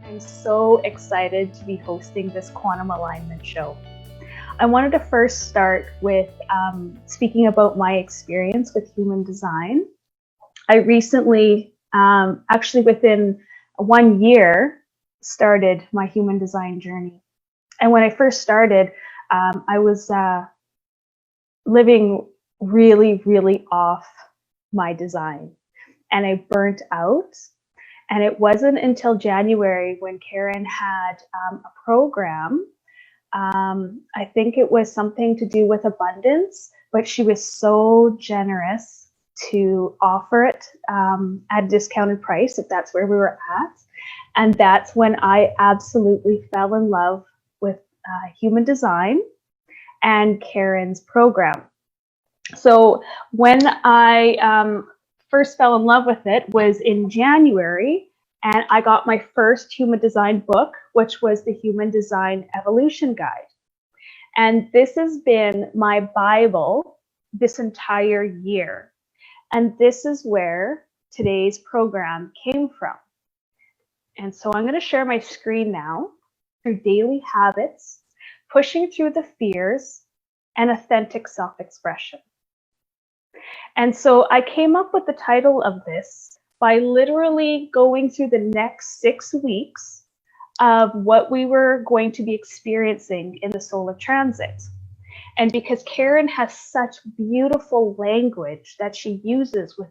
I'm so excited to be hosting this quantum alignment show. I wanted to first start with speaking about my experience with human design. I recently, actually within 1 year, started my human design journey. And when I first started, I was living really, really off my design, and I burnt out. And it wasn't until January when Karen had a program. I think it was something to do with abundance, but she was so generous to offer it at a discounted price, if that's where we were at. And that's when I absolutely fell in love with human design and Karen's program. So when I first fell in love with it was in January, and I got my first human design book, which was the Human Design Evolution Guide. And this has been my Bible this entire year. And this is where today's program came from. And so I'm going to share my screen now through daily habits, pushing through the fears, and authentic self-expression. And so I came up with the title of this by literally going through the next 6 weeks of what we were going to be experiencing in the solar transit. And because Karen has such beautiful language that she uses with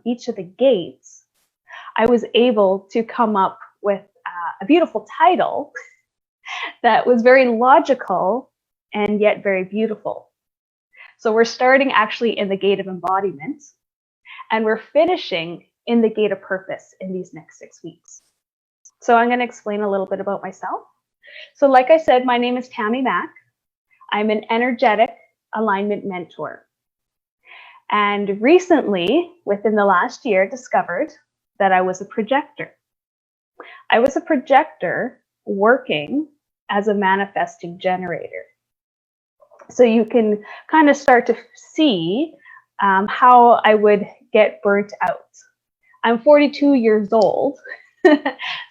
each of the gates, I was able to come up with a beautiful title that was very logical and yet very beautiful. So we're starting actually in the gate of embodiment, and we're finishing in the gate of purpose in these next 6 weeks. So I'm going to explain a little bit about myself. So like I said, my name is Tammy Mack. I'm an energetic alignment mentor. And recently, within the last year, discovered that I was a projector. I was a projector working as a manifesting generator. So you can kind of start to see how I would get burnt out. I'm 42 years old,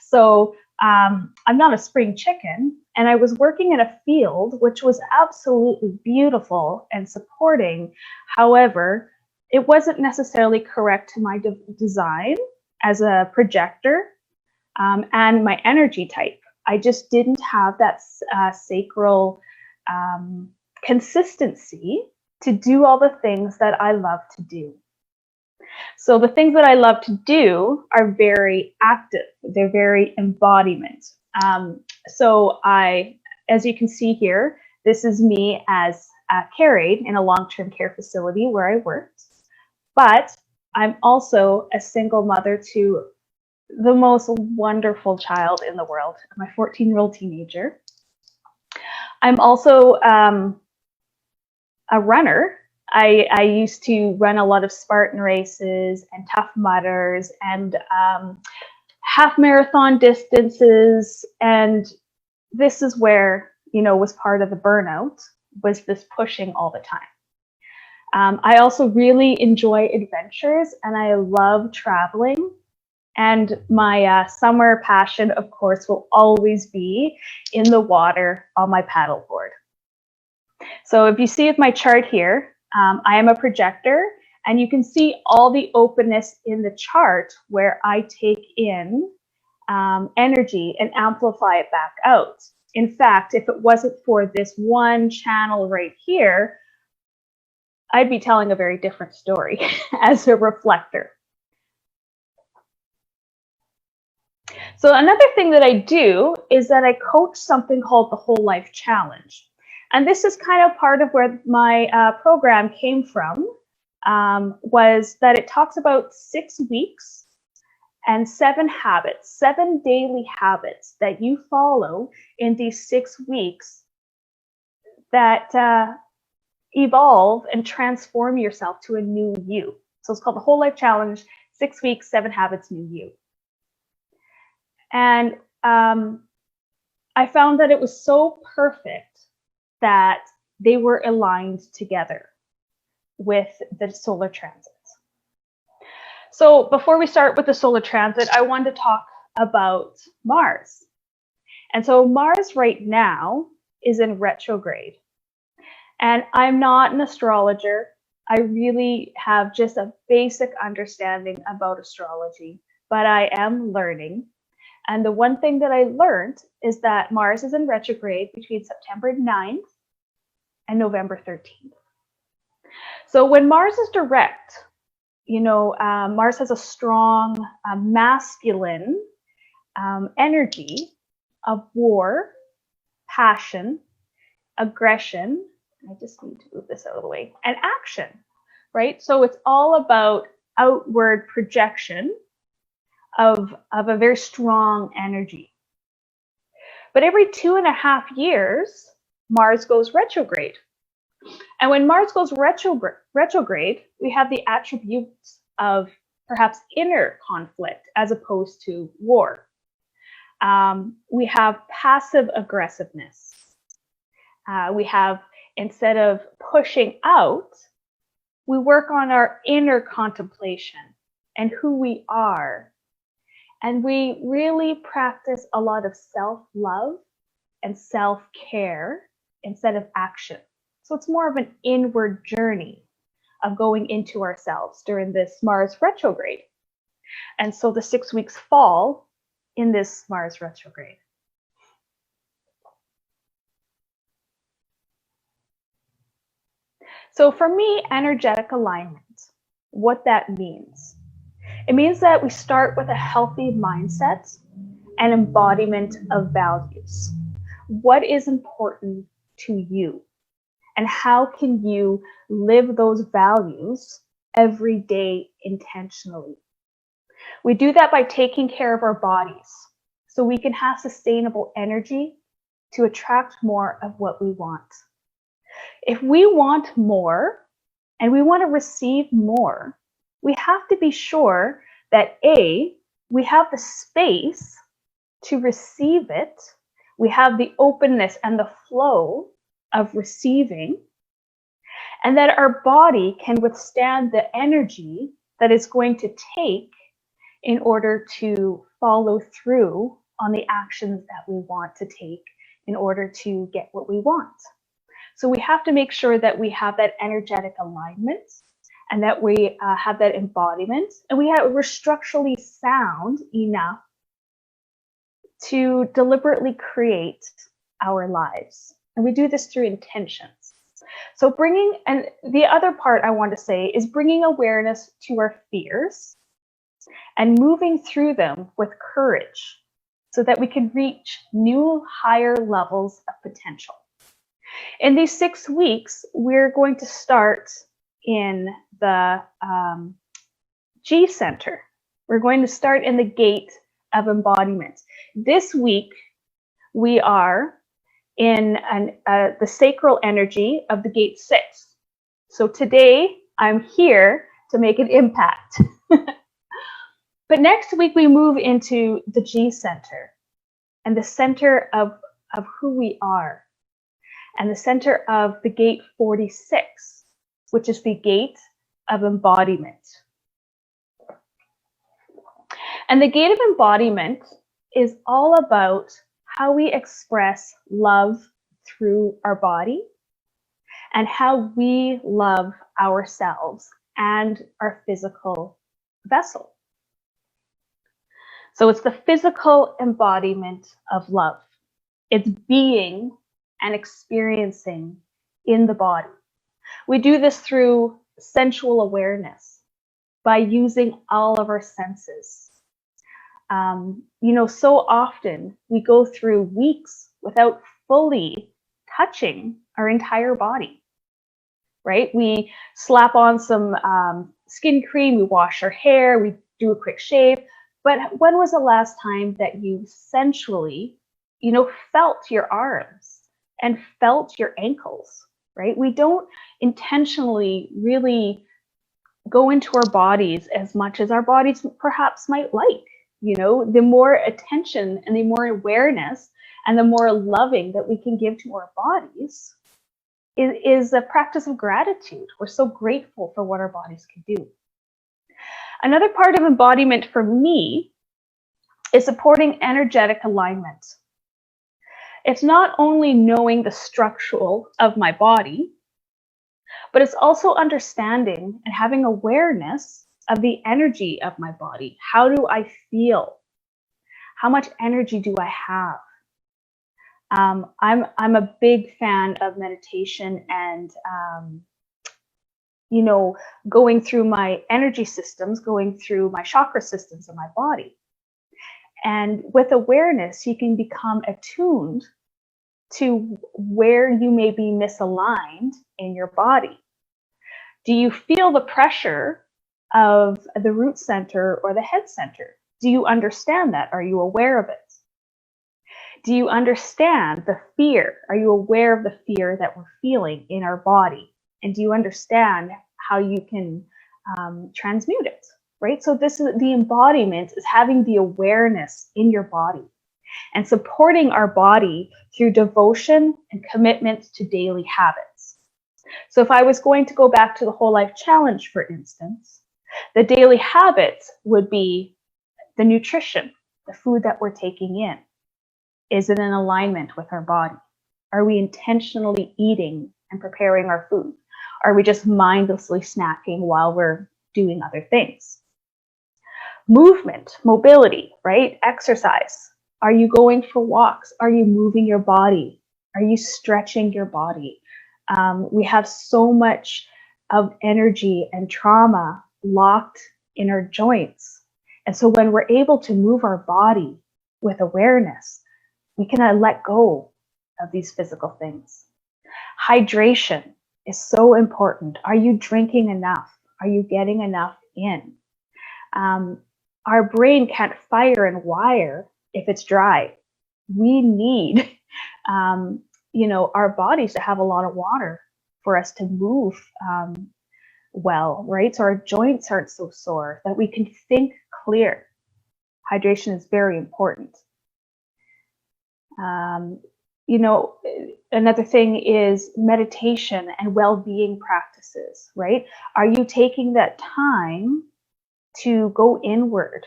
so I'm not a spring chicken, and I was working in a field which was absolutely beautiful and supporting. However, it wasn't necessarily correct to my design as a projector and my energy type. I just didn't have that sacral consistency to do all the things that I love to do. So the things that I love to do are very active. They're very embodiment. So as you can see here, this is me as carried in a long-term care facility where I worked. But I'm also a single mother to the most wonderful child in the world, my 14-year-old teenager. I'm also a runner. I used to run a lot of Spartan races and Tough Mudders and half marathon distances. And this is where, was part of the burnout, was this pushing all the time. I also really enjoy adventures, and I love traveling. And my summer passion, of course, will always be in the water on my paddleboard. So if you see with my chart here, I am a projector, and you can see all the openness in the chart where I take in energy and amplify it back out. In fact, if it wasn't for this one channel right here, I'd be telling a very different story as a reflector. So another thing that I do is that I coach something called the Whole Life Challenge. And this is kind of part of where my program came from, was that it talks about 6 weeks and 7 habits, 7 daily habits that you follow in these 6 weeks that evolve and transform yourself to a new you. So it's called the Whole Life Challenge, 6 weeks, 7 habits, new you. And I found that it was so perfect that they were aligned together with the solar transit. So before we start with the solar transit, I wanted to talk about Mars. And so Mars right now is in retrograde. And I'm not an astrologer. I really have just a basic understanding about astrology, but I am learning. And the one thing that I learned is that Mars is in retrograde between September 9th and November 13th. So when Mars is direct, Mars has a strong masculine energy of war, passion, aggression. I just need to move this out of the way, and action, right? So it's all about outward projection of a very strong energy. But every 2.5 years, Mars goes retrograde. And when Mars goes retrograde, we have the attributes of perhaps inner conflict as opposed to war. We have passive aggressiveness. We have, instead of pushing out, we work on our inner contemplation and who we are. And we really practice a lot of self-love and self-care instead of action. So it's more of an inward journey of going into ourselves during this Mars retrograde. And so the 6 weeks fall in this Mars retrograde. So for me, energetic alignment, what that means. It means that we start with a healthy mindset and embodiment of values. What is important to you? And how can you live those values every day intentionally? We do that by taking care of our bodies so we can have sustainable energy to attract more of what we want. If we want more and we want to receive more, we have to be sure that A, we have the space to receive it, we have the openness and the flow of receiving, and that our body can withstand the energy that it's going to take in order to follow through on the actions that we want to take in order to get what we want. So we have to make sure that we have that energetic alignment and that we have that embodiment, and we're structurally sound enough to deliberately create our lives. And we do this through intentions. So and the other part I want to say is bringing awareness to our fears and moving through them with courage so that we can reach new, higher levels of potential. In these 6 weeks, we're going to start in the G center. We're going to start in the gate of embodiment. This week, we are in the sacral energy of the gate 6. So today, I'm here to make an impact. But next week, we move into the G center and the center of who we are, and the center of the gate 46, which is the gate of embodiment. And the gate of embodiment is all about how we express love through our body and how we love ourselves and our physical vessel. So it's the physical embodiment of love. It's being and experiencing in the body. We do this through sensual awareness by using all of our senses. So often we go through weeks without fully touching our entire body, right? We slap on some skin cream, we wash our hair, we do a quick shave. But when was the last time that you sensually, felt your arms and felt your ankles, right? We don't intentionally really go into our bodies as much as our bodies perhaps might like. The more attention and the more awareness and the more loving that we can give to our bodies is a practice of gratitude. We're so grateful for what our bodies can do. Another part of embodiment for me is supporting energetic alignment. It's not only knowing the structural of my body, but it's also understanding and having awareness of the energy of my body. How do I feel? How much energy do I have? I'm a big fan of meditation and going through my energy systems, going through my chakra systems of my body. And with awareness, you can become attuned to where you may be misaligned in your body. Do you feel the pressure of the root center or the head center? Do you understand that? Are you aware of it? Do you understand the fear? Are you aware of the fear that we're feeling in our body? And do you understand how you can transmute it, right? So this is the embodiment, is having the awareness in your body and supporting our body through devotion and commitment to daily habits. So if I was going to go back to the whole life challenge, for instance, the daily habits would be the nutrition, the food that we're taking in. Is it in alignment with our body? Are we intentionally eating and preparing our food? Are we just mindlessly snacking while we're doing other things? Movement, mobility, right? Exercise. Are you going for walks? Are you moving your body? Are you stretching your body? We have so much of energy and trauma locked in our joints. And so when we're able to move our body with awareness, we can let go of these physical things. Hydration is so important. Are you drinking enough? Are you getting enough in? Our brain can't fire and wire if it's dry. We need, our bodies to have a lot of water for us to move well, right? So our joints aren't so sore, that we can think clear. Hydration is very important. Another thing is meditation and well-being practices, right? Are you taking that time to go inward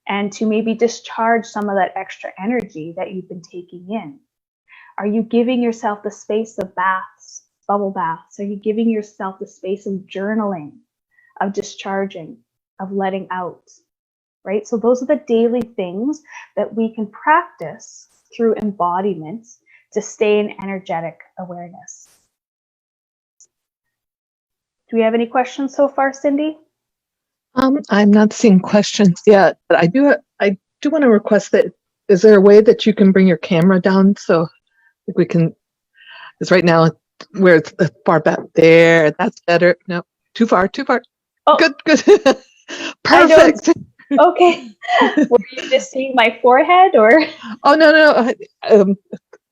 and to maybe discharge some of that extra energy that you've been taking in? Are you giving yourself the space of baths, bubble baths? Are you giving yourself the space of journaling, of discharging, of letting out, right? So those are the daily things that we can practice through embodiment to stay in energetic awareness. Do we have any questions so far, Cindy? I'm not seeing questions yet, but I do want to request that. Is there a way that you can bring your camera down so we can? Because right now where it's far back there, that's better. No, too far. Oh, good. Perfect. Okay. Were you just seeing my forehead or? Oh no.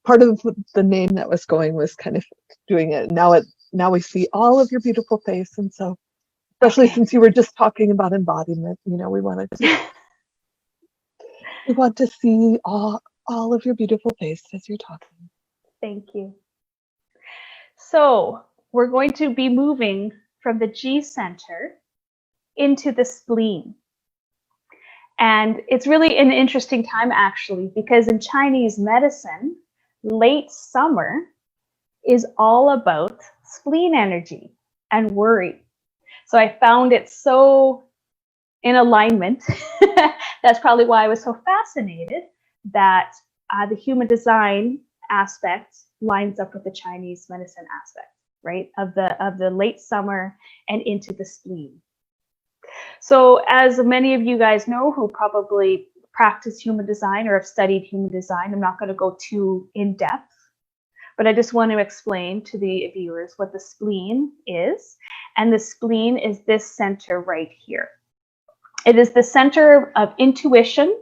Part of the name that was going was kind of doing it. Now we see all of your beautiful face, and so especially since you were just talking about embodiment, we want to see all of your beautiful face as you're talking. Thank you. So we're going to be moving from the G center into the spleen. And it's really an interesting time, actually, because in Chinese medicine, late summer is all about spleen energy and worry. So I found it so in alignment. That's probably why I was so fascinated that the human design aspect lines up with the Chinese medicine aspect, right? Of the late summer and into the spleen. So as many of you guys know who probably practice human design or have studied human design, I'm not going to go too in depth, but I just want to explain to the viewers what the spleen is. And the spleen is this center right here. It is the center of intuition,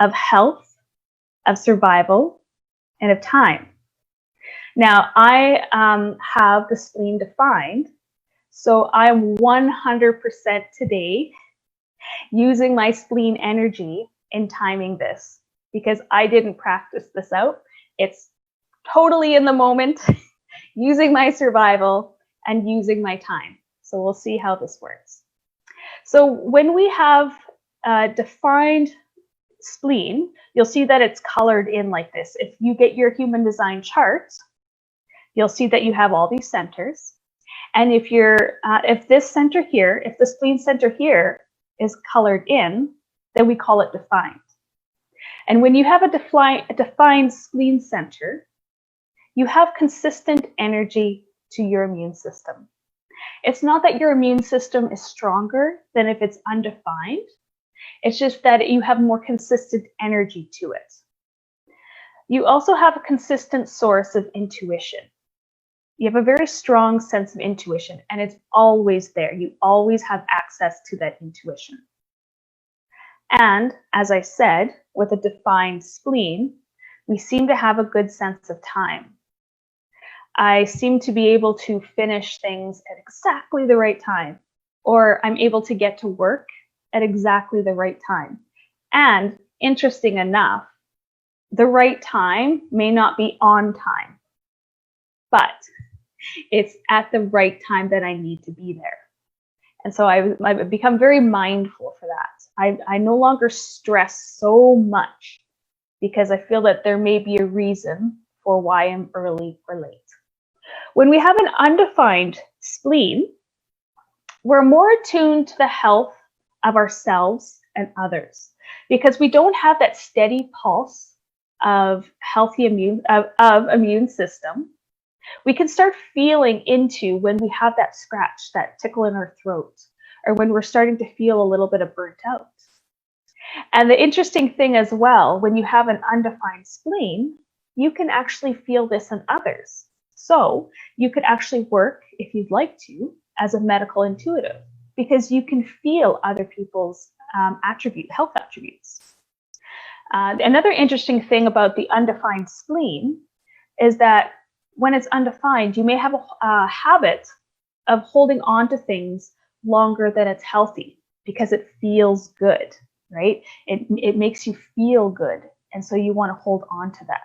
of health, of survival, and of time. Now, I have the spleen defined, so I'm 100% today using my spleen energy in timing this, because I didn't practice this out. It's totally in the moment, using my survival and using my time. So we'll see how this works. So when we have defined spleen, you'll see that it's colored in like this. If you get your human design chart, you'll see that you have all these centers. And if this center here, if the spleen center here is colored in, then we call it defined. And when you have a defined spleen center, you have consistent energy to your immune system. It's not that your immune system is stronger than if it's undefined. It's just that you have more consistent energy to it. You also have a consistent source of intuition. You have a very strong sense of intuition, and it's always there. You always have access to that intuition. And as I said, with a defined spleen, we seem to have a good sense of time. I seem to be able to finish things at exactly the right time, or I'm able to get to work at exactly the right time. And interesting enough, the right time may not be on time, but it's at the right time that I need to be there. And so I've become very mindful for that. I no longer stress so much because I feel that there may be a reason for why I'm early or late. When we have an undefined spleen, we're more attuned to the health of ourselves and others because we don't have that steady pulse of healthy immune system. We can start feeling into when we have that scratch, that tickle in our throat, or when we're starting to feel a little bit of burnt out. And the interesting thing as well, when you have an undefined spleen, you can actually feel this in others. So you could actually work, if you'd like to, as a medical intuitive, because you can feel other people's health attributes. Another interesting thing about the undefined spleen is that when it's undefined, you may have a habit of holding on to things longer than it's healthy because it feels good, right? It makes you feel good. And so you want to hold on to that.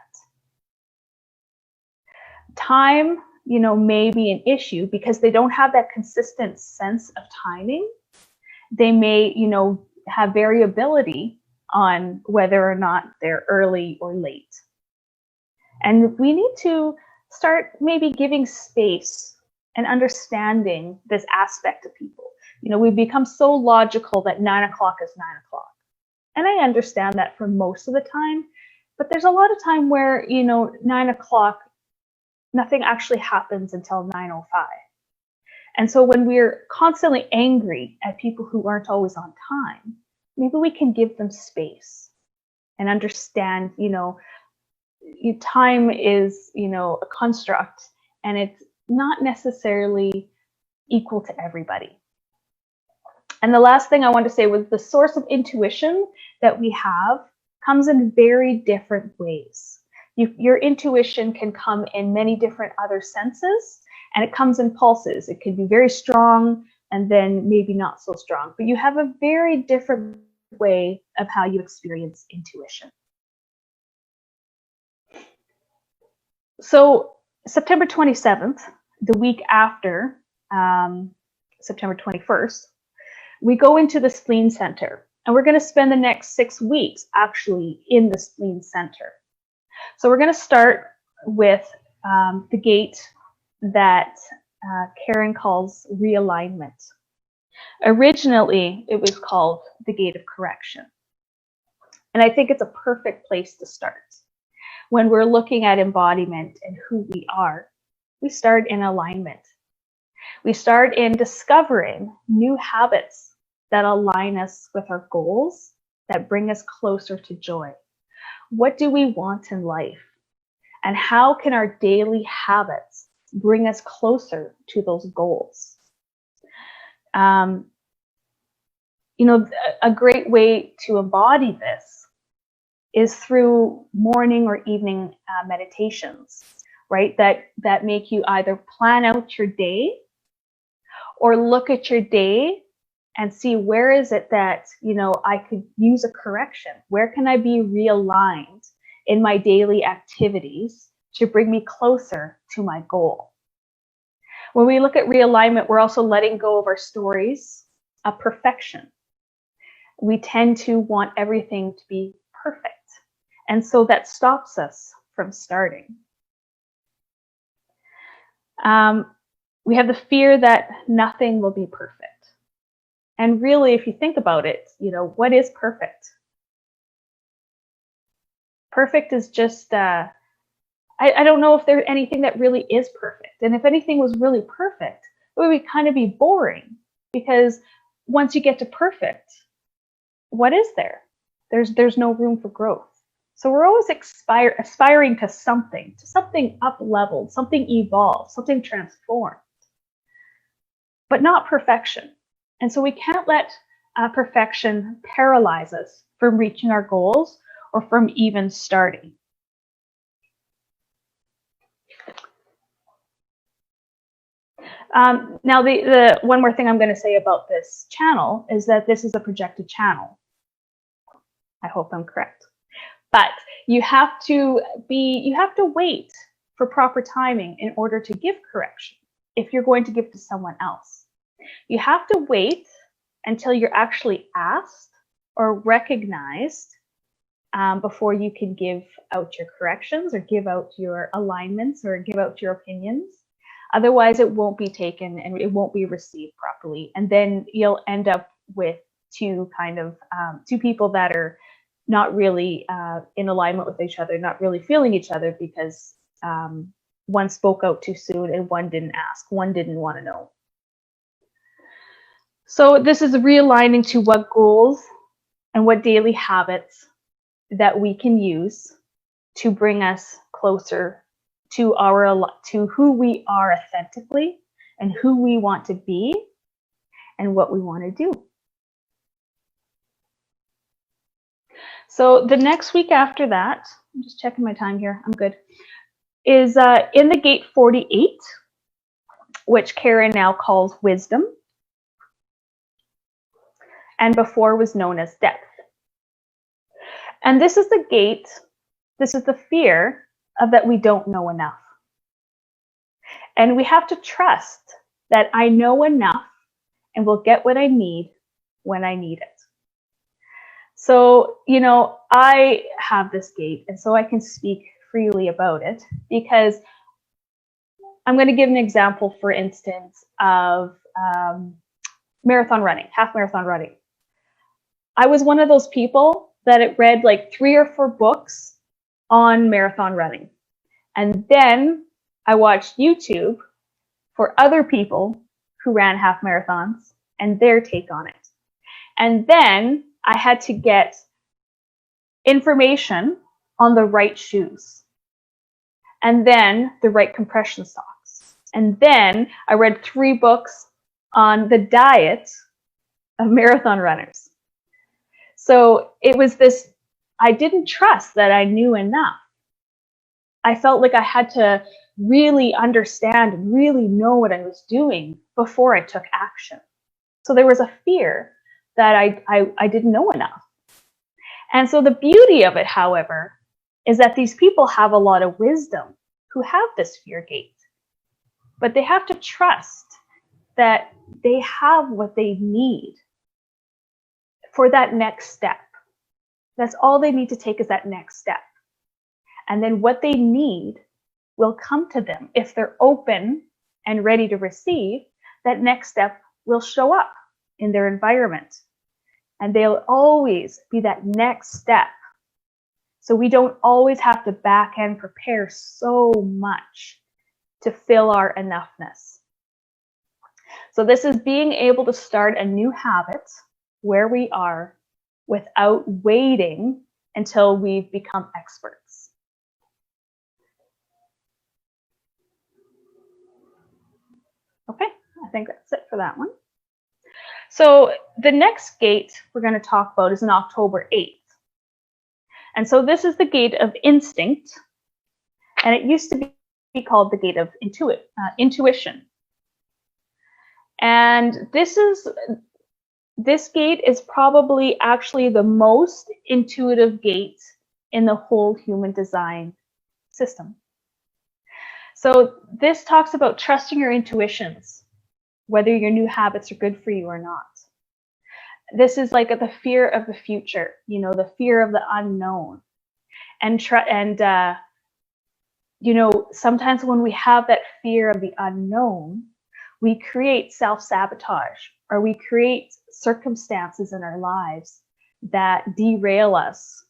Time, may be an issue because they don't have that consistent sense of timing. They may, have variability on whether or not they're early or late. And we need to start maybe giving space and understanding this aspect of people. We've become so logical that 9 o'clock is 9 o'clock. And I understand that for most of the time, but there's a lot of time where, 9 o'clock, nothing actually happens until 9:05. And so when we're constantly angry at people who aren't always on time, maybe we can give them space and understand, time is, a construct and it's not necessarily equal to everybody. And the last thing I want to say was the source of intuition that we have comes in very different ways. Your intuition can come in many different other senses, and it comes in pulses. It can be very strong and then maybe not so strong, but you have a very different way of how you experience intuition. So September 27th, the week after September 21st, we go into the spleen center, and we're going to spend the next 6 weeks actually in the spleen center. So we're going to start with the gate that Karen calls realignment. Originally, it was called the gate of correction. And I think it's a perfect place to start. When we're looking at embodiment and who we are, we start in alignment. We start in discovering new habits that align us with our goals, that bring us closer to joy. What do we want in life? And how can our daily habits bring us closer to those goals? A great way to embody this is through morning or evening meditations, right? That make you either plan out your day or look at your day and see where is it that, I could use a correction? Where can I be realigned in my daily activities to bring me closer to my goal? When we look at realignment, we're also letting go of our stories of perfection. We tend to want everything to be perfect. And so that stops us from starting. We have the fear that nothing will be perfect. And really, if you think about it, what is perfect? Perfect is just, I don't know if there's anything that really is perfect. And if anything was really perfect, it would kind of be boring, because once you get to perfect, what is there? There's no room for growth. So we're always aspiring to something up-leveled, something evolved, something transformed, but not perfection. And so we can't let perfection paralyze us from reaching our goals or from even starting. Now, the one more thing I'm going to say about this channel is that this is a projected channel. I hope I'm correct. But you have to wait for proper timing in order to give correction if you're going to give to someone else. You have to wait until you're actually asked or recognized before you can give out your corrections or give out your alignments or give out your opinions. Otherwise, it won't be taken and it won't be received properly. And then you'll end up with two people that are not really in alignment with each other, not really feeling each other, because one spoke out too soon and one didn't ask, one didn't want to know. So this is realigning to what goals and what daily habits that we can use to bring us closer to who we are authentically and who we want to be and what we want to do. So the next week after that, I'm just checking my time here, I'm good, is in the gate 48, which Karen now calls wisdom, and before was known as depth. And this is the gate, this is the fear of that we don't know enough. And we have to trust that I know enough and will get what I need when I need it. So, I have this gate, and so I can speak freely about it, because I'm going to give an example, for instance, of marathon running, half marathon running. I was one of those people that it read like 3 or 4 books on marathon running. And then I watched YouTube for other people who ran half marathons and their take on it. And then I had to get information on the right shoes, and then the right compression socks. And then I read 3 books on the diet of marathon runners. So it was this, I didn't trust that I knew enough. I felt like I had to really understand, really know what I was doing before I took action. So there was a fear that I didn't know enough. And so the beauty of it, however, is that these people have a lot of wisdom who have this fear gate. But they have to trust that they have what they need for that next step. That's all they need to take, is that next step. And then what they need will come to them. If they're open and ready to receive, that next step will show up in their environment. And they'll always be that next step. So we don't always have to back end prepare so much to fill our enoughness. So this is being able to start a new habit where we are without waiting until we've become experts. Okay, I think that's it for that one. So the next gate we're going to talk about is on October 8th. And so this is the gate of instinct, and it used to be called the gate of intuition. And this gate is probably actually the most intuitive gate in the whole human design system. So this talks about trusting your intuitions, whether your new habits are good for you or not. This is like the fear of the future, you know, the fear of the unknown. And you know, sometimes when we have that fear of the unknown, we create self-sabotage, or we create circumstances in our lives that derail us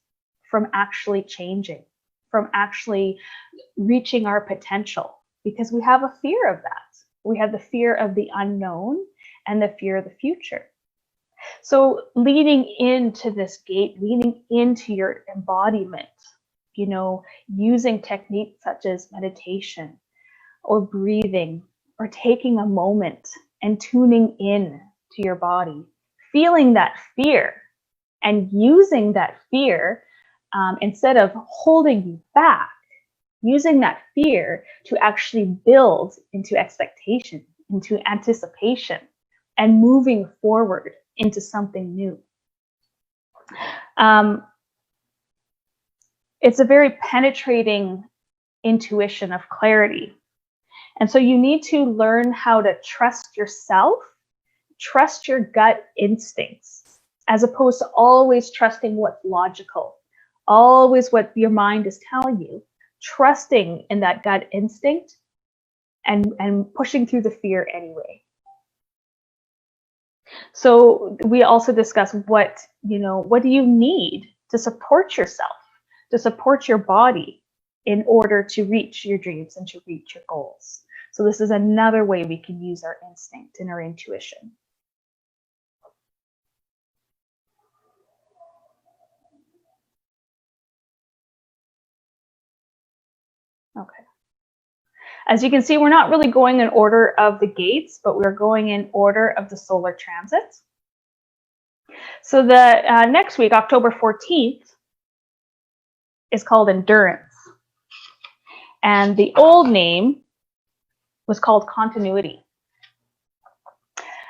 from actually changing, from actually reaching our potential, because we have a fear of that. We have the fear of the unknown and the fear of the future. So leaning into this gate, leaning into your embodiment, you know, using techniques such as meditation or breathing, or taking a moment and tuning in to your body, feeling that fear and using that fear, instead of holding you back, using that fear to actually build into expectation, into anticipation, and moving forward into something new. It's a very penetrating intuition of clarity. And so you need to learn how to trust yourself, trust your gut instincts, as opposed to always trusting what's logical, always what your mind is telling you, trusting in that gut instinct and pushing through the fear anyway. So we also discuss what do you need to support yourself, to support your body in order to reach your dreams and to reach your goals. So this is another way we can use our instinct and our intuition. Okay. As you can see, we're not really going in order of the gates, but we're going in order of the solar transits. So the next week, October 14th, is called Endurance. And the old name was called Continuity.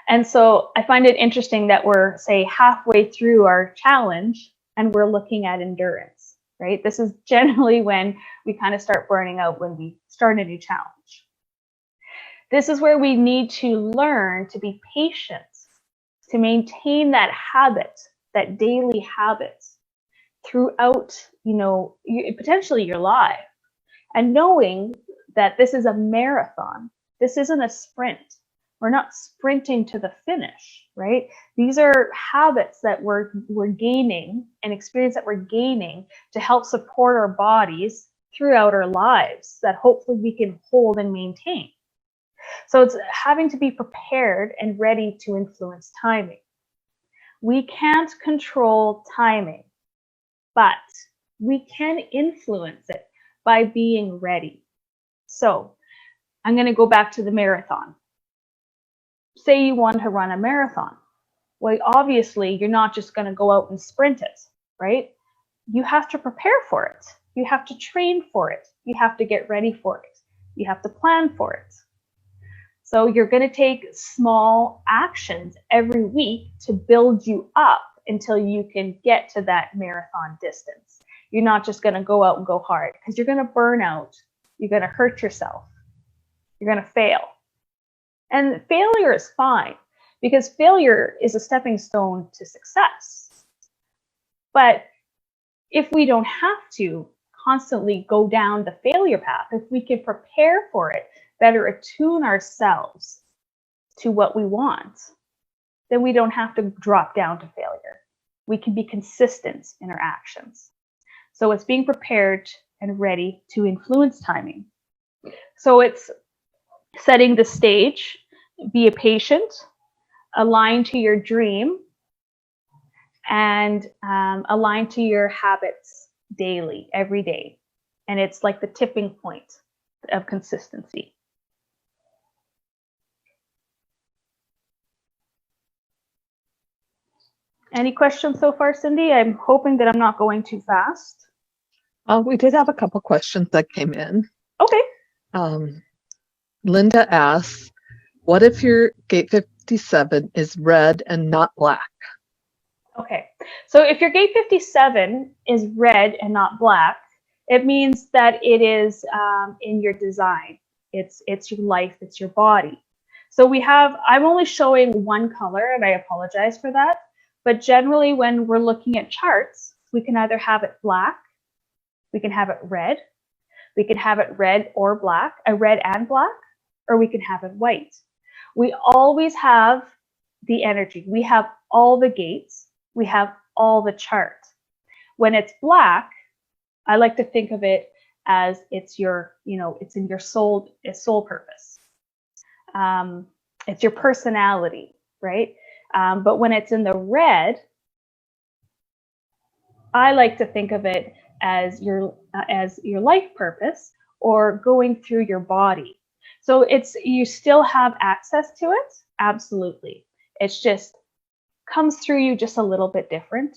And so I find it interesting that we're, say, halfway through our challenge and we're looking at endurance, right? This is generally when we kind of start burning out, when we start a new challenge. This is where we need to learn to be patient, to maintain that habit, that daily habit throughout, potentially your life, and knowing that this is a marathon. This isn't a sprint. We're not sprinting to the finish, right? These are habits that we're gaining, and experience that we're gaining to help support our bodies throughout our lives that hopefully we can hold and maintain. So it's having to be prepared and ready to influence timing. We can't control timing, but we can influence it by being ready. So I'm going to go back to the marathon. Say you want to run a marathon. Well, obviously, you're not just going to go out and sprint it, right? You have to prepare for it. You have to train for it. You have to get ready for it. You have to plan for it. So you're going to take small actions every week to build you up until you can get to that marathon distance. You're not just going to go out and go hard, because you're going to burn out. You're going to hurt yourself. You're going to fail. And failure is fine, because failure is a stepping stone to success. But if we don't have to constantly go down the failure path, if we can prepare for it, better attune ourselves to what we want, then we don't have to drop down to failure. We can be consistent in our actions. So it's being prepared and ready to influence timing. So it's setting the stage, be a patient, align to your dream, and align to your habits daily, every day. And it's like the tipping point of consistency. Any questions so far, Cindy? I'm hoping that I'm not going too fast. We did have a couple questions that came in. Okay. Linda asks, what if your gate 57 is red and not black? Okay, so if your gate 57 is red and not black, it means that it is in your design. It's your life, it's your body. So I'm only showing one color, and I apologize for that, But generally, when we're looking at charts, we can either have it black, we can have it red, we can have it red or black, red and black, or we can have it white. We always have the energy. We have all the gates. We have all the chart. When it's black, I like to think of it as it's your, it's in your soul purpose. It's your personality, right? But when it's in the red, I like to think of it as your life purpose, or going through your body. So you still have access to it, absolutely. It's just comes through you just a little bit different.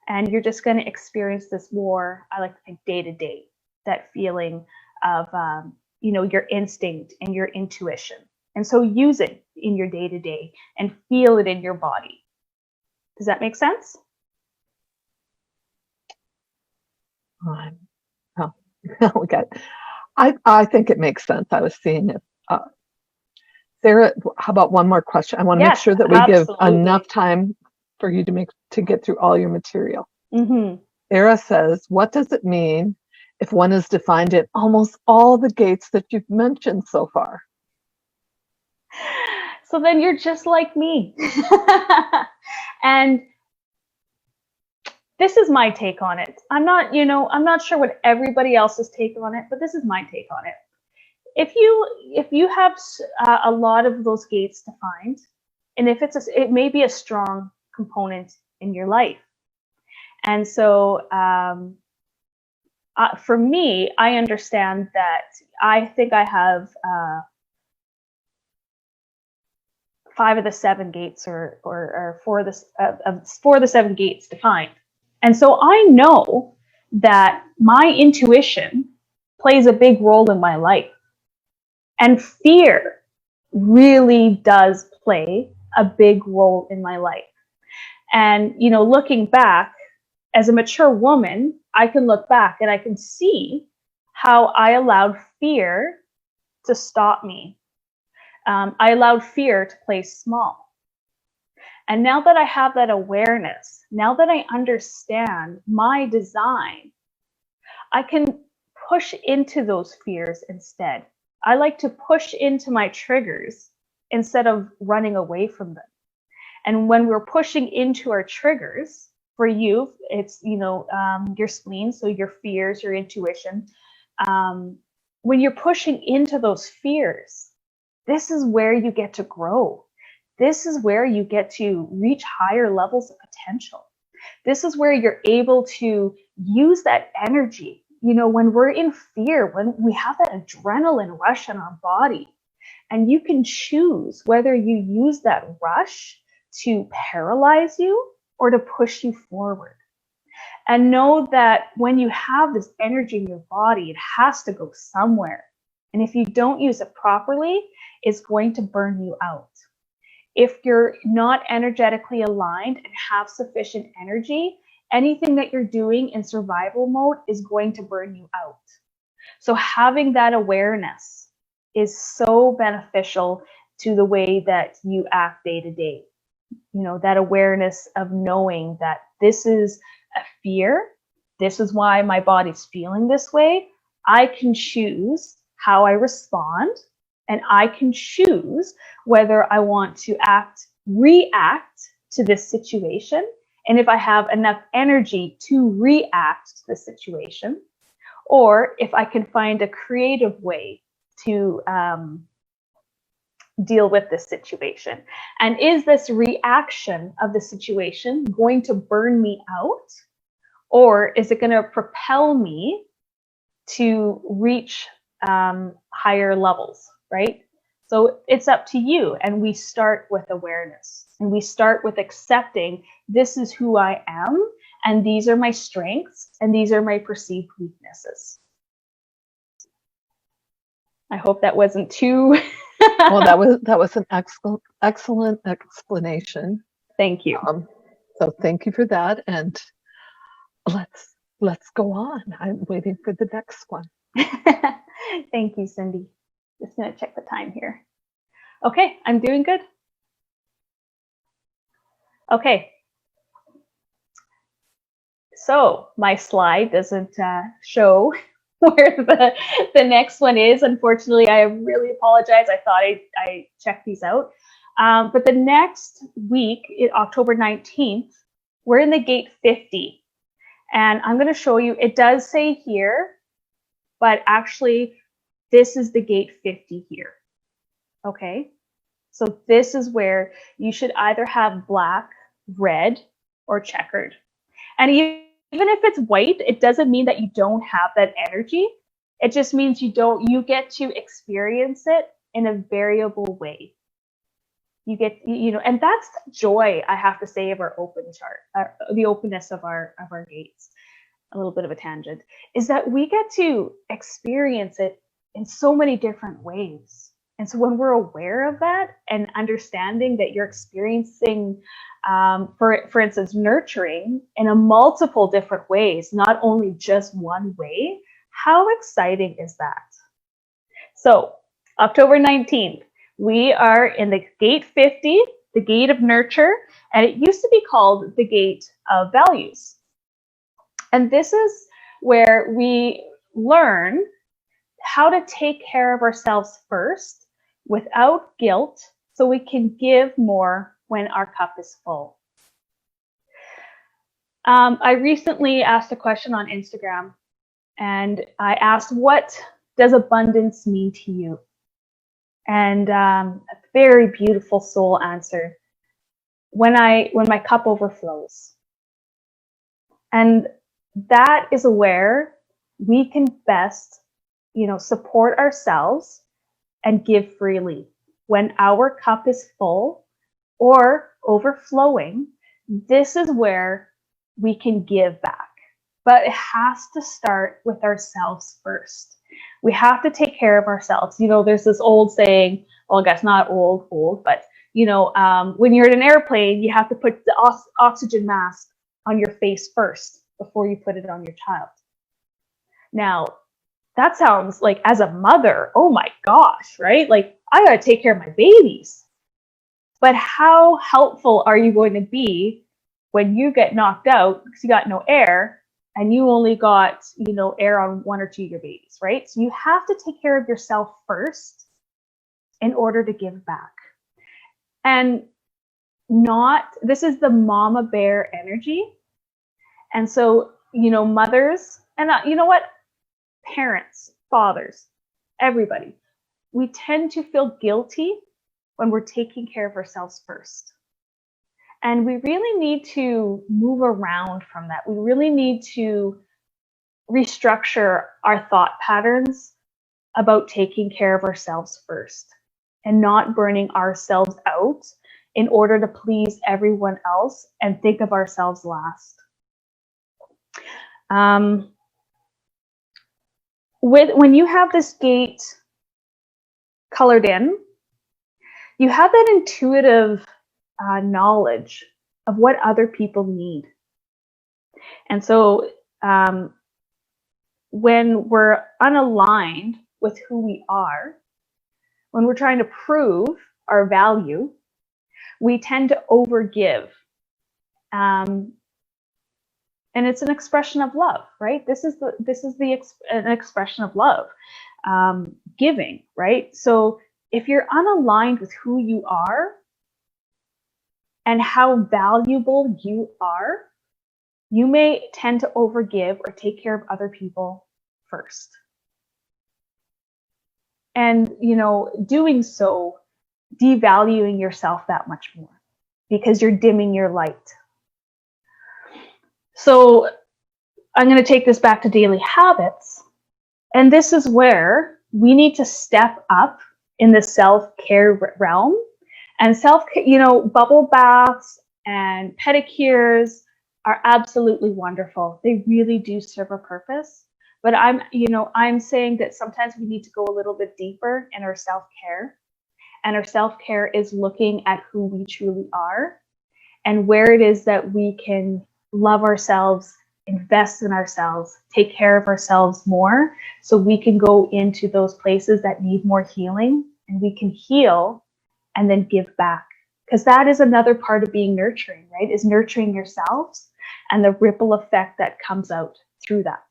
And you're just going to experience this more, I like to think, day to day, that feeling of, your instinct and your intuition. And so use it in your day to day and feel it in your body. Does that make sense? Oh, okay. I think it makes sense. I was seeing it. Sarah, how about one more question? I want to make sure that we give enough time for you to get through all your material. Mm-hmm. Sarah says, what does it mean if one is defined in almost all the gates that you've mentioned so far? So then you're just like me. And this is my take on it. I'm not sure what everybody else's take on it, but this is my take on it. If you have a lot of those gates defined, and if it may be a strong component in your life. And so for me, I understand that I think I have 5 of the 7 gates, or 4 of the 7 gates defined. And so I know that my intuition plays a big role in my life. And fear really does play a big role in my life. And, looking back, as a mature woman, I can look back and I can see how I allowed fear to stop me. I allowed fear to play small. And now that I have that awareness, now that I understand my design, I can push into those fears instead. I like to push into my triggers instead of running away from them. And when we're pushing into our triggers, for you, it's, your spleen, so your fears, your intuition. When you're pushing into those fears, this is where you get to grow. This is where you get to reach higher levels of potential. This is where you're able to use that energy. When we're in fear, when we have that adrenaline rush in our body, and you can choose whether you use that rush to paralyze you or to push you forward. And know that when you have this energy in your body, it has to go somewhere. And if you don't use it properly, it's going to burn you out. If you're not energetically aligned and have sufficient energy, anything that you're doing in survival mode is going to burn you out. So having that awareness is so beneficial to the way that you act day to day. That awareness of knowing that this is a fear. This is why my body's feeling this way. I can choose how I respond, and I can choose whether I want to react to this situation. And if I have enough energy to react to the situation, or if I can find a creative way to deal with this situation. And is this reaction of the situation going to burn me out? Or is it going to propel me to reach higher levels, right? So it's up to you. And we start with awareness. And we start with accepting this is who I am. And these are my strengths. And these are my perceived weaknesses. I hope that wasn't too... Well, that was an excellent explanation. Thank you. So thank you for that, and let's go on. I'm waiting for the next one. Thank you, Cindy. Just gonna check the time here. Okay, I'm doing good. Okay. So my slide doesn't show where the next one is. Unfortunately, I really apologize. I thought I checked these out. But the next week, October 19th, we're in the gate 50. And I'm going to show you, it does say here, but actually this is the gate 50 here. Okay. So this is where you should either have black, red, or checkered. And even if it's white, it doesn't mean that you don't have that energy. It just means you get to experience it in a variable way. You get, and that's the joy, I have to say, of our open chart, the openness of our gates. A little bit of a tangent is that we get to experience it in so many different ways. And so when we're aware of that and understanding that you're experiencing, for instance, nurturing in a multiple different ways, not only just one way, how exciting is that? So October 19th, we are in the gate 50, the gate of nurture, and it used to be called the gate of values. And this is where we learn how to take care of ourselves first without guilt so we can give more when our cup is full. I recently asked a question on Instagram, and I asked, what does abundance mean to you? And a very beautiful soul answered, when my cup overflows. And that is where we can best, support ourselves and give freely. When our cup is full or overflowing, this is where we can give back. But it has to start with ourselves first. We have to take care of ourselves. There's this old saying, well, I guess not old, but when you're in an airplane, you have to put the oxygen mask on your face first before you put it on your child. Now, that sounds like, as a mother, oh my gosh, right? Like, I gotta take care of my babies. But how helpful are you going to be when you get knocked out because you got no air and you only got, air on one or two of your babies, right? So you have to take care of yourself first in order to give back. And this is the mama bear energy. And so, mothers, and you know what? Parents, fathers, everybody, we tend to feel guilty when we're taking care of ourselves first. And we really need to move around from that. We really need to restructure our thought patterns about taking care of ourselves first and not burning ourselves out in order to please everyone else and think of ourselves last. When you have this gate colored in, you have that intuitive knowledge of what other people need. And so when we're unaligned with who we are, when we're trying to prove our value, we tend to overgive. And it's an expression of love, right? This is an expression of love, giving, right? So if you're unaligned with who you are and how valuable you are, you may tend to overgive or take care of other people first. And, doing so, devaluing yourself that much more because you're dimming your light. So I'm going to take this back to daily habits. And this is where we need to step up in the self-care realm. And self-care, bubble baths and pedicures are absolutely wonderful. They really do serve a purpose. But I'm saying that sometimes we need to go a little bit deeper in our self-care. And our self-care is looking at who we truly are and where it is that we can love ourselves, invest in ourselves, take care of ourselves more so we can go into those places that need more healing and we can heal and then give back because that is another part of being nurturing, right? Is nurturing yourselves and the ripple effect that comes out through that.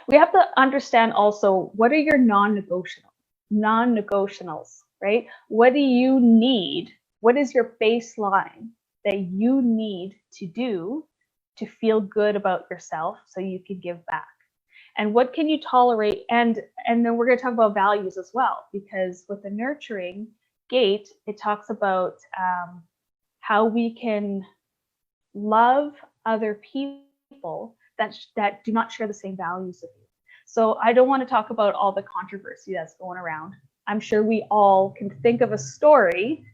We have to understand also, what are your non-negotiables, right? What do you need? What is your baseline that you need to do to feel good about yourself so you can give back? And what can you tolerate? And then we're going to talk about values as well, because with the nurturing gate, it talks about how we can love other people that do not share the same values as you. So I don't want to talk about all the controversy that's going around. I'm sure we all can think of a story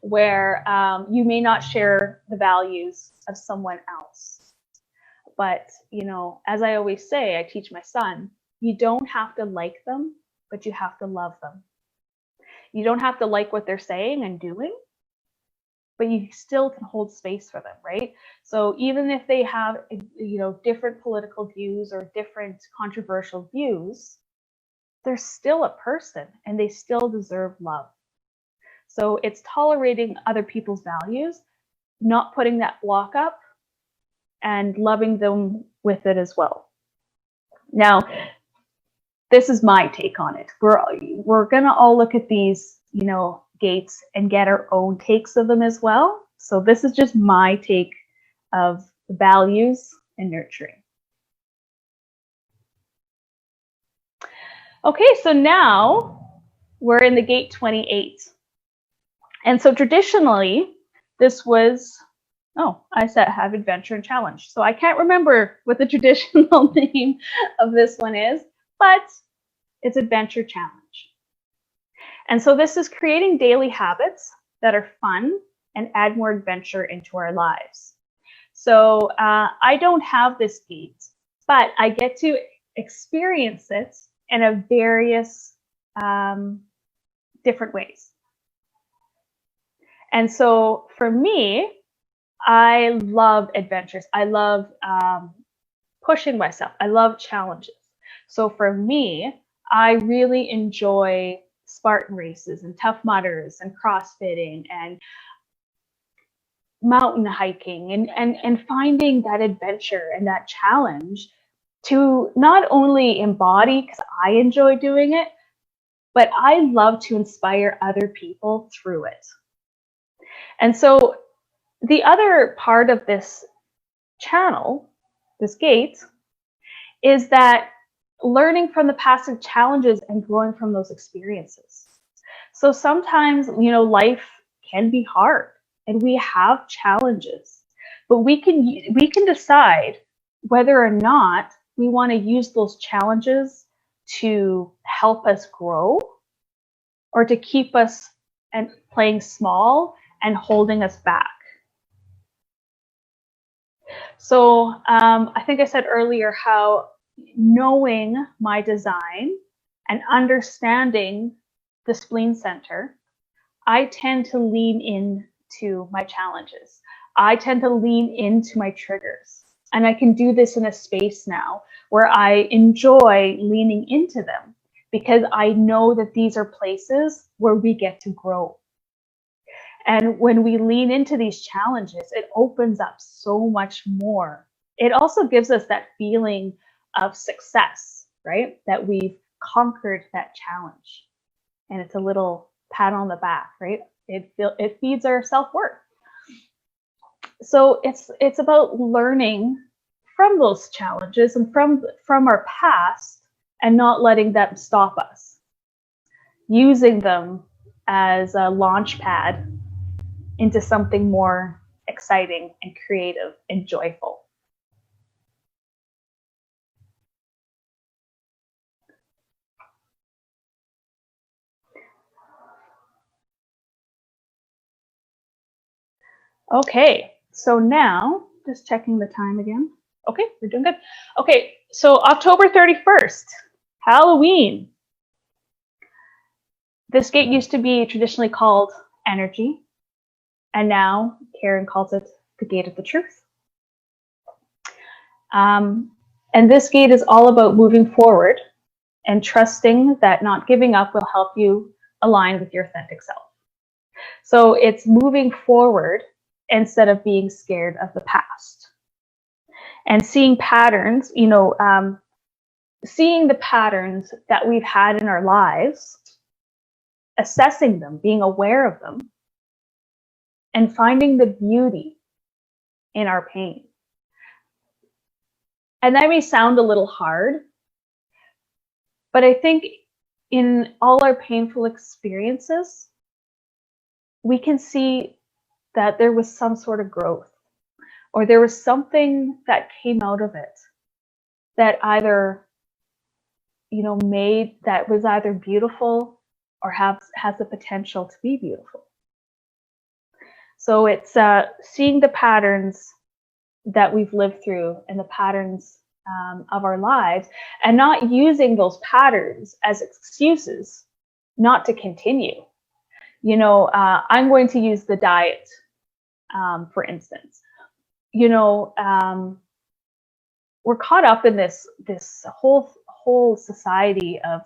where you may not share the values of someone else. But, you know, as I always say, I teach my son, you don't have to like them, but you have to love them. You don't have to like what they're saying and doing, but you still can hold space for them, right? So even if they have, you know, different political views or different controversial views, they're still a person and they still deserve love. So it's tolerating other people's values, not putting that block up, and loving them with it as well. Now, this is my take on it. We're gonna all look at these, you know, gates and get our own takes of them as well. So this is just my take of values and nurturing. Okay, so now we're in the gate 28. And so traditionally, this was, I said have adventure and challenge. So I can't remember what the traditional name of this one is, but it's adventure challenge. And so this is creating daily habits that are fun and add more adventure into our lives. So I don't have this gate, but I get to experience it in a various different ways. And so for me, I love adventures. I love pushing myself. I love challenges. So for me, I really enjoy Spartan races and Tough Mudders and CrossFitting and mountain hiking and finding that adventure and that challenge to not only embody, because I enjoy doing it, but I love to inspire other people through it. And so the other part of this channel, this gate, is that learning from the past challenges and growing from those experiences. So sometimes, you know, life can be hard and we have challenges, but we can decide whether or not we want to use those challenges to help us grow or to keep us and playing small and holding us back. So I think I said earlier how knowing my design and understanding the spleen center, I tend to lean into my challenges. I tend to lean into my triggers. And I can do this in a space now where I enjoy leaning into them because I know that these are places where we get to grow. And when we lean into these challenges, it opens up so much more. It also gives us that feeling of success, right? That we've conquered that challenge. And it's a little pat on the back, right? It feeds our self-worth. So it's about learning from those challenges and from our past and not letting them stop us. Using them as a launch pad into something more exciting and creative and joyful. Okay, so now just checking the time again. Okay, we're doing good. Okay, so October 31st, Halloween. This gate used to be traditionally called energy, and now Karen calls it the gate of the truth. And this gate is all about moving forward and trusting that not giving up will help you align with your authentic self. So it's moving forward instead of being scared of the past. And seeing patterns, seeing the patterns that we've had in our lives, assessing them, being aware of them, and finding the beauty in our pain. And that may sound a little hard, but I think in all our painful experiences, we can see that there was some sort of growth, or there was something that came out of it that either, that was either beautiful or has the potential to be beautiful. So it's seeing the patterns that we've lived through and the patterns of our lives, and not using those patterns as excuses not to continue. I'm going to use the diet, for instance. We're caught up in this whole society of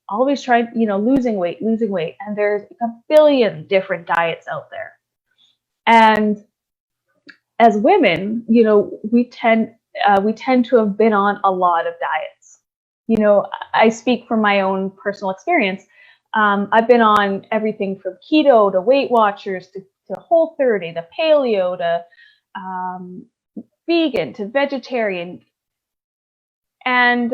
always trying, losing weight, and there's a billion different diets out there. And as women, we tend to have been on a lot of diets. I speak from my own personal experience. I've been on everything from keto to Weight Watchers to Whole30, to paleo to vegan to vegetarian. And,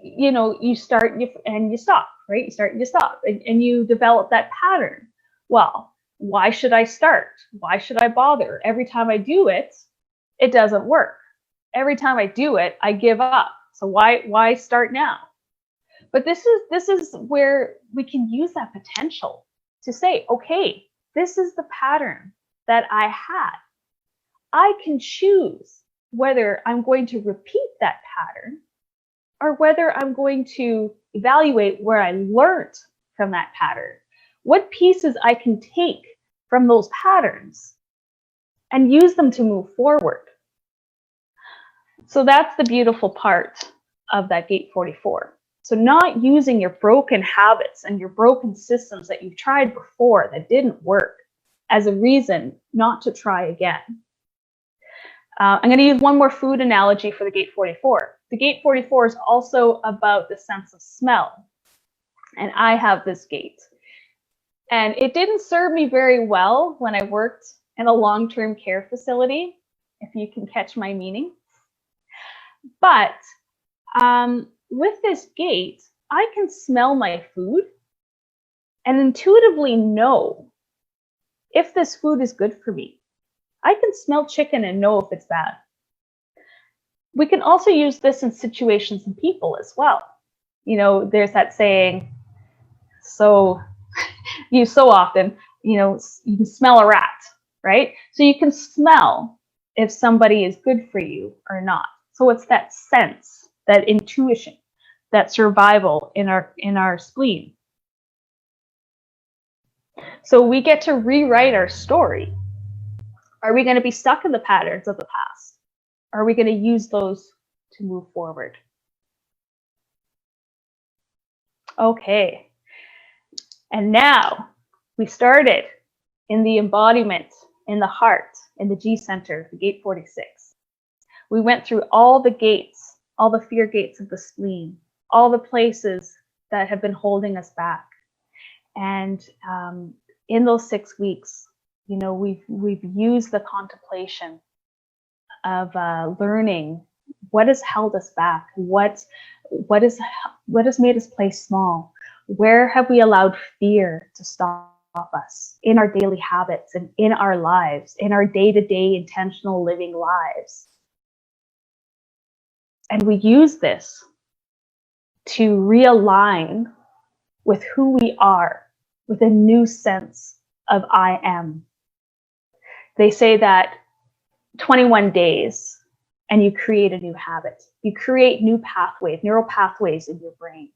you start and you stop, right? You start and you stop, and you develop that pattern. Well, why should I start? Why should I bother? Every time I do it, it doesn't work. Every time I do it, I give up. So why start now? But this is where we can use that potential to say, okay, this is the pattern that I had. I can choose whether I'm going to repeat that pattern or whether I'm going to evaluate where I learned from that pattern, what pieces I can take from those patterns and use them to move forward. So that's the beautiful part of that gate 44. So not using your broken habits and your broken systems that you've tried before that didn't work as a reason not to try again. I'm going to use one more food analogy for the gate 44. The gate 44 is also about the sense of smell. And I have this gate. And it didn't serve me very well when I worked in a long-term care facility, if you can catch my meaning. But with this gate, I can smell my food and intuitively know if this food is good for me. I can smell chicken and know if it's bad. We can also use this in situations and people as well. There's that saying, used so often, you can smell a rat, right? So you can smell if somebody is good for you or not. So it's that sense, that intuition, that survival in our spleen. So we get to rewrite our story. Are we going to be stuck in the patterns of the past? Are we going to use those to move forward? Okay. And now we started in the embodiment, in the heart, in the G center, the gate 46. We went through all the gates, all the fear gates of the spleen, all the places that have been holding us back. And in those 6 weeks, we've used the contemplation of learning what has held us back, what has made us play small, where have we allowed fear to stop us in our daily habits and in our lives, in our day-to-day intentional living lives. And we use this to realign with who we are, with a new sense of I am. They say that 21 days and you create a new habit. You create new pathways, neural pathways in your brain.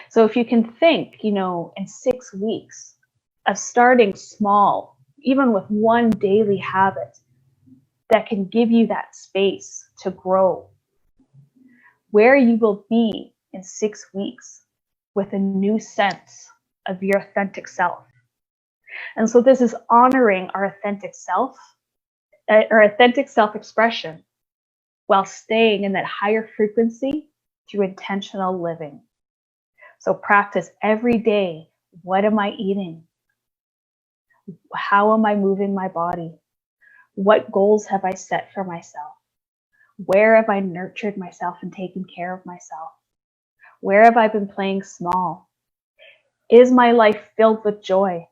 So if you can think, in 6 weeks of starting small, even with one daily habit that can give you that space to grow, where you will be in 6 weeks with a new sense of your authentic self. And so this is honoring our authentic self-expression while staying in that higher frequency through intentional living. So practice every day. What am I eating? How am I moving my body? What goals have I set for myself? Where have I nurtured myself and taken care of myself? Where have I been playing small? Is my life filled with joy?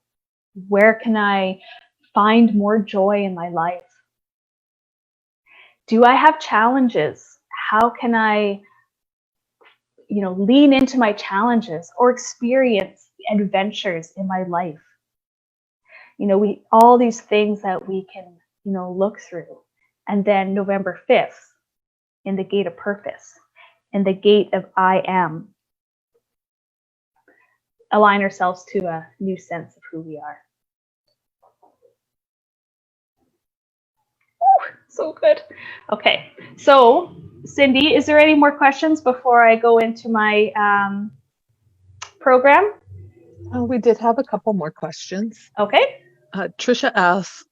Where can I find more joy in my life? Do I have challenges? How can I, lean into my challenges or experience adventures in my life? All these things that we can, look through. And then November 5th, in the gate of purpose, in the gate of I am, align ourselves to a new sense of who we are. Ooh, so good. Okay, so Cindy, is there any more questions before I go into my program? We did have a couple more questions. Okay. Trisha asks,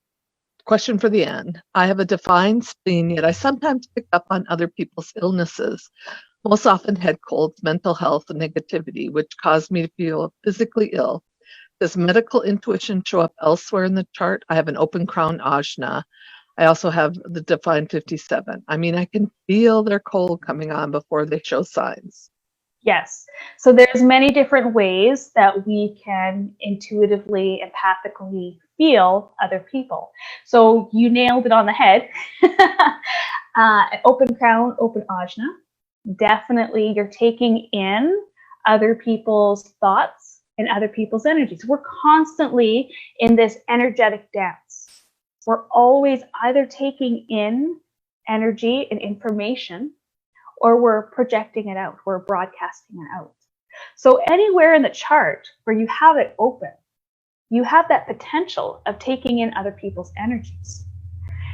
question for the end. I have a defined spleen, yet I sometimes pick up on other people's illnesses, most often head colds, mental health, and negativity, which cause me to feel physically ill. Does medical intuition show up elsewhere in the chart? I have an open crown ajna. I also have the defined 57. I mean, I can feel their cold coming on before they show signs. Yes. So there's many different ways that we can intuitively, empathically feel other people. So you nailed it on the head. Open crown, open ajna. Definitely you're taking in other people's thoughts and other people's energies. We're constantly in this energetic dance. We're always either taking in energy and information, or we're projecting it out, we're broadcasting it out. So anywhere in the chart where you have it open, you have that potential of taking in other people's energies.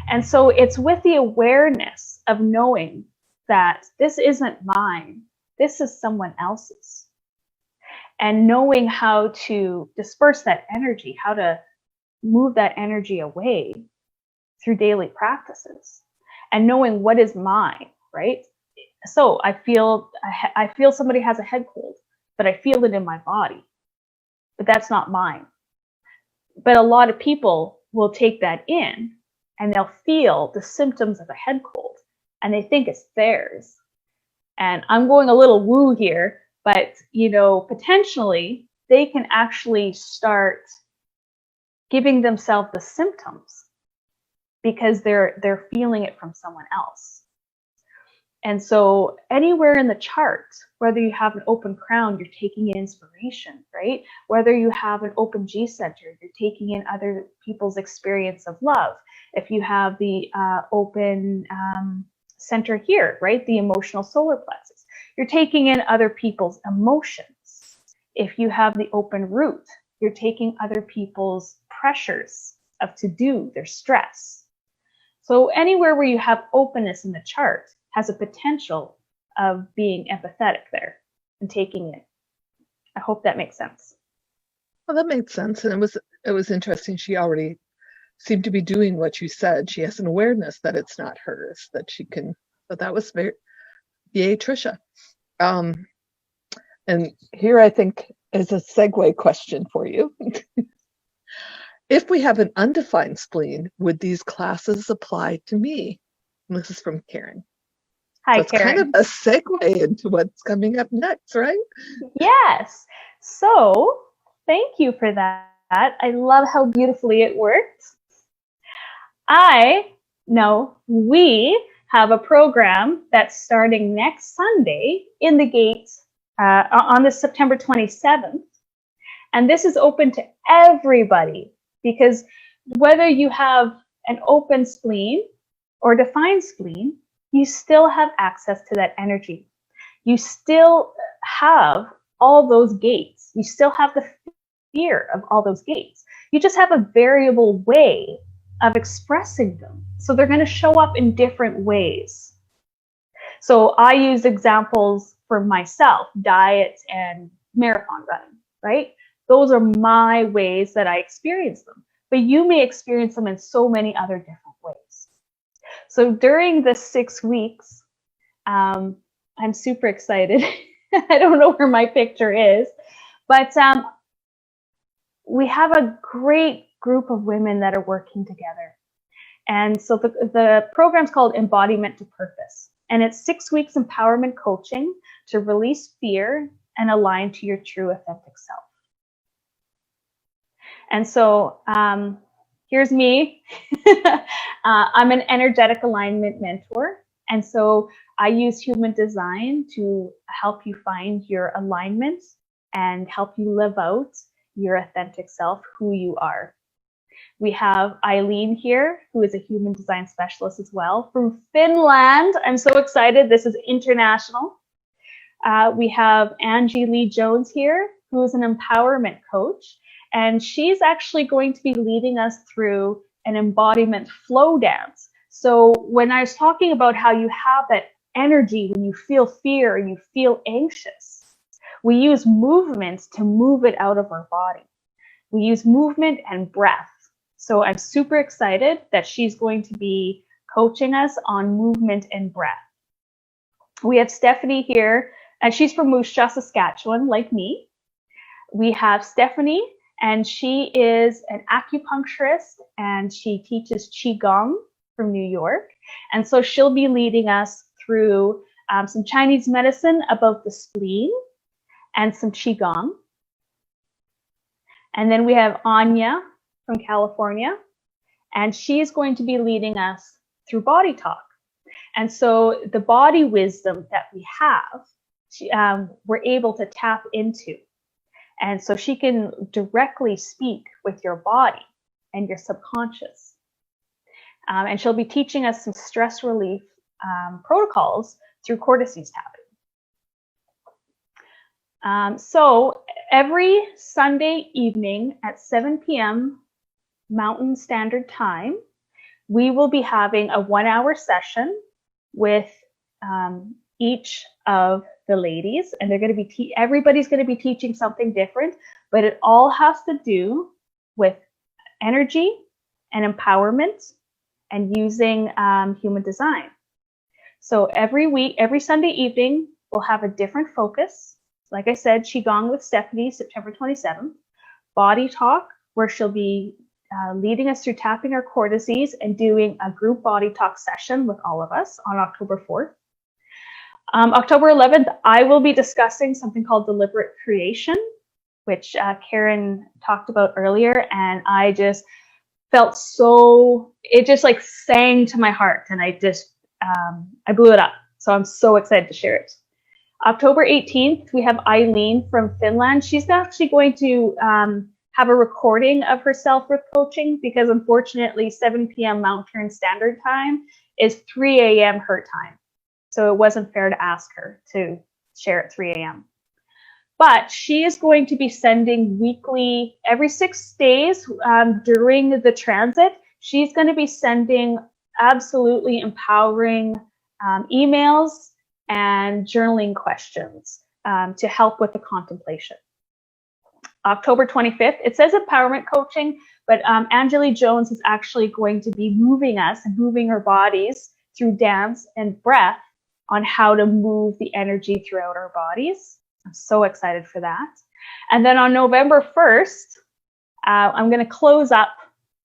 And so it's with the awareness of knowing that this isn't mine, this is someone else's. And knowing how to disperse that energy, how to move that energy away through daily practices, and knowing what is mine, right? So I feel somebody has a head cold, but I feel it in my body, but that's not mine. But a lot of people will take that in and they'll feel the symptoms of a head cold and they think it's theirs. And I'm going a little woo here, but potentially they can actually start giving themselves the symptoms because they're feeling it from someone else. And so anywhere in the chart, whether you have an open crown, you're taking in inspiration, right? Whether you have an open G center, you're taking in other people's experience of love. If you have the open center here, right? The emotional solar plexus, you're taking in other people's emotions. If you have the open root, you're taking other people's pressures of to do, their stress. So anywhere where you have openness in the chart has a potential of being empathetic there and taking it. I hope that makes sense. Well, that made sense. And it was interesting. She already seemed to be doing what you said. She has an awareness that it's not hers, that she can, but that was very, yay, Trisha. And here I think is a segue question for you. If we have an undefined spleen, would these classes apply to me? And this is from Karen. Hi, so it's Karen. kind of a segue into what's coming up next, right? Yes. So thank you for that. I love how beautifully it worked. We have a program that's starting next Sunday in the gate on the September 27th. And this is open to everybody because whether you have an open spleen or defined spleen, you still have access to that energy. You still have all those gates. You still have the fear of all those gates. You just have a variable way of expressing them. So they're going to show up in different ways. So I use examples for myself, diet and marathon running, right? Those are my ways that I experience them, but you may experience them in so many other different ways. So during the 6 weeks, I'm super excited. I don't know where my picture is, but we have a great group of women that are working together. And so the program's called Embodiment to Purpose. And it's 6 weeks empowerment coaching to release fear and align to your true authentic self. And so here's me. I'm an energetic alignment mentor. And so I use human design to help you find your alignment and help you live out your authentic self, who you are. We have Eileen here, who is a human design specialist as well, from Finland. I'm so excited. This is international. We have Angie Lee Jones here, who is an empowerment coach. And she's actually going to be leading us through an embodiment flow dance. So when I was talking about how you have that energy when you feel fear and you feel anxious, we use movements to move it out of our body. We use movement and breath. So I'm super excited that she's going to be coaching us on movement and breath. We have Stephanie here, and she's from Moose Jaw, Saskatchewan, like me. We have Stephanie, and she is an acupuncturist, and she teaches Qigong from New York. And so she'll be leading us through some Chinese medicine about the spleen and some Qigong. And then we have Anya from California, and she's going to be leading us through body talk. And so the body wisdom that we have, we're able to tap into. And so she can directly speak with your body and your subconscious. And she'll be teaching us some stress relief protocols through cortices tapping. So every Sunday evening at 7 p.m. Mountain Standard Time, we will be having a 1-hour session with each of the ladies, and they're going to be everybody's going to be teaching something different, but it all has to do with energy and empowerment and using human design. So every Sunday evening, we'll have a different focus. Like I said, Qigong with Stephanie, September 27th. Body talk, where she'll be leading us through tapping our cortices and doing a group body talk session with all of us on October 4th. October 11th, I will be discussing something called deliberate creation, which Karen talked about earlier, and I just felt it just like sang to my heart, and I blew it up. So I'm so excited to share it. October 18th, we have Eileen from Finland. She's actually going to have a recording of herself with coaching, because unfortunately 7 p.m. Mountain Standard Time is 3 a.m. her time. So it wasn't fair to ask her to share at 3 a.m. But she is going to be sending weekly, every 6 days during the transit, she's going to be sending absolutely empowering emails and journaling questions to help with the contemplation. October 25th, it says empowerment coaching, but Angela Jones is actually going to be moving us and moving our bodies through dance and breath on how to move the energy throughout our bodies. I'm so excited for that. And then on November 1st, I'm going to close up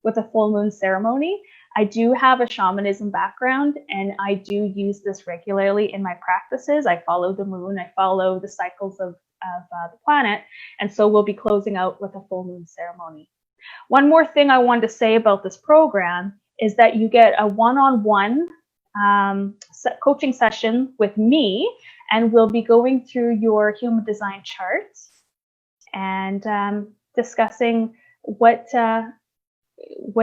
with a full moon ceremony. I do have a shamanism background, and I do use this regularly in my practices. I follow the moon, I follow the cycles of the planet, and so we'll be closing out with a full moon ceremony. One more thing I wanted to say about this program is that you get a one-on-one coaching session with me, and we'll be going through your human design chart and discussing what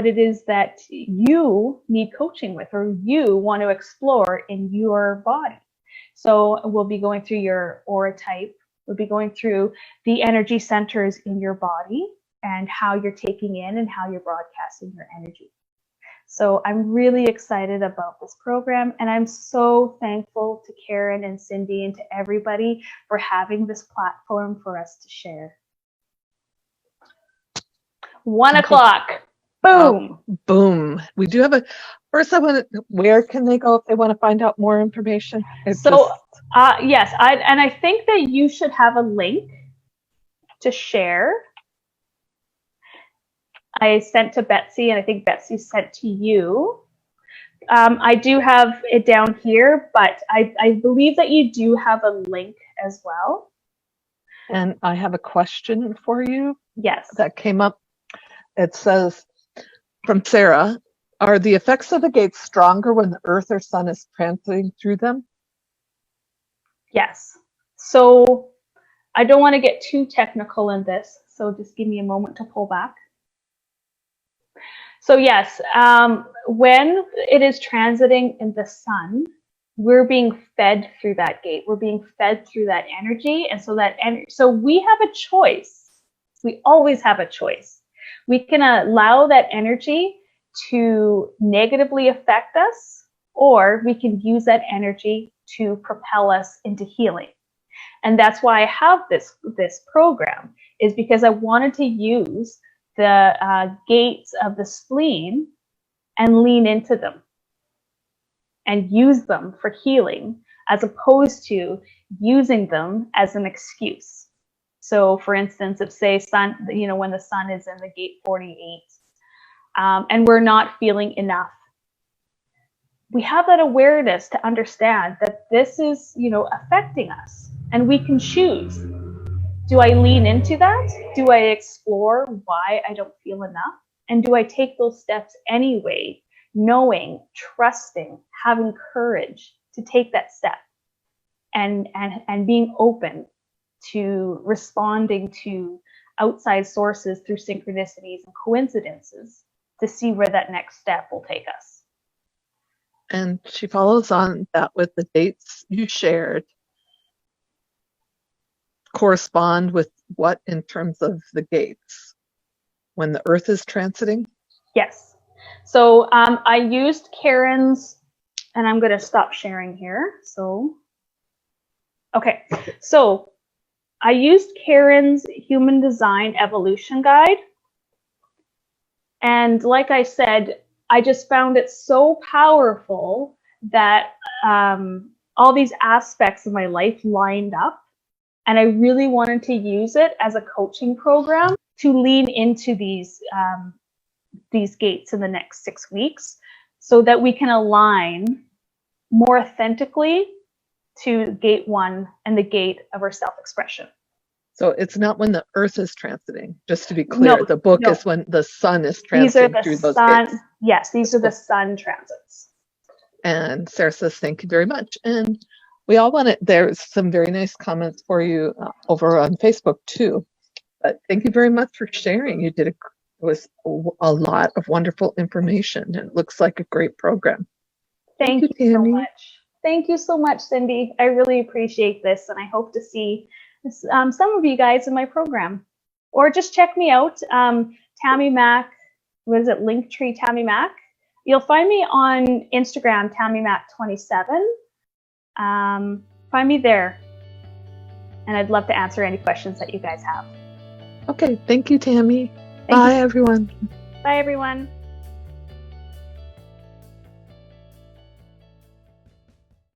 it is that you need coaching with, or you want to explore in your body. So we'll be going through your aura type. We'll be going through the energy centers in your body and how you're taking in and how you're broadcasting your energy. So I'm really excited about this program, and I'm so thankful to Karen and Cindy and to everybody for having this platform for us to share. 1 Okay. o'clock. Boom. Boom. We do have first I want to, where can they go if they want to find out more information? So, yes, I think that you should have a link to share. I sent to Betsy, and I think Betsy sent to you. I do have it down here, but I believe that you do have a link as well. And I have a question for you. Yes. That came up. It says, from Sarah, are the effects of the gates stronger when the earth or sun is transiting through them? Yes. So I don't want to get too technical in this, so just give me a moment to pull back. So yes, when it is transiting in the sun, we're being fed through that gate. We're being fed through that energy, and so we have a choice. We always have a choice. We can allow that energy to negatively affect us, or we can use that energy to propel us into healing. And that's why I have this program, is because I wanted to use the gates of the spleen and lean into them and use them for healing, as opposed to using them as an excuse. So for instance, if say sun, when the sun is in the gate 48, and we're not feeling enough, we have that awareness to understand that this is, affecting us, and we can choose. Do I lean into that? Do I explore why I don't feel enough? And do I take those steps anyway, knowing, trusting, having courage to take that step, and being open to responding to outside sources through synchronicities and coincidences to see where that next step will take us. And she follows on that with the dates you shared correspond with what in terms of the gates when the earth is transiting? Yes. So I used Karen's, and I'm going to stop sharing here. So, okay. So I used Karen's Human Design Evolution Guide. And like I said, I just found it so powerful that all these aspects of my life lined up. And I really wanted to use it as a coaching program to lean into these gates in the next 6 weeks, so that we can align more authentically to gate 1 and the gate of our self-expression. So it's not when the earth is transiting, just to be clear. No, the book is when the sun is transiting through those gates. Yes, these are the sun transits. And Sarah says, thank you very much. And we all there's some very nice comments for you over on Facebook too. But thank you very much for sharing. You did it was a lot of wonderful information, and it looks like a great program. Thank you so much. Thank you so much, Cindy. I really appreciate this, and I hope to see some of you guys in my program. Or just check me out, Tammy Mack. What is it? Linktree Tammy Mack. You'll find me on Instagram, Tammy Mack 27. Find me there, and I'd love to answer any questions that you guys have. Okay, thank you, Tammy. Bye, everyone. Bye, everyone.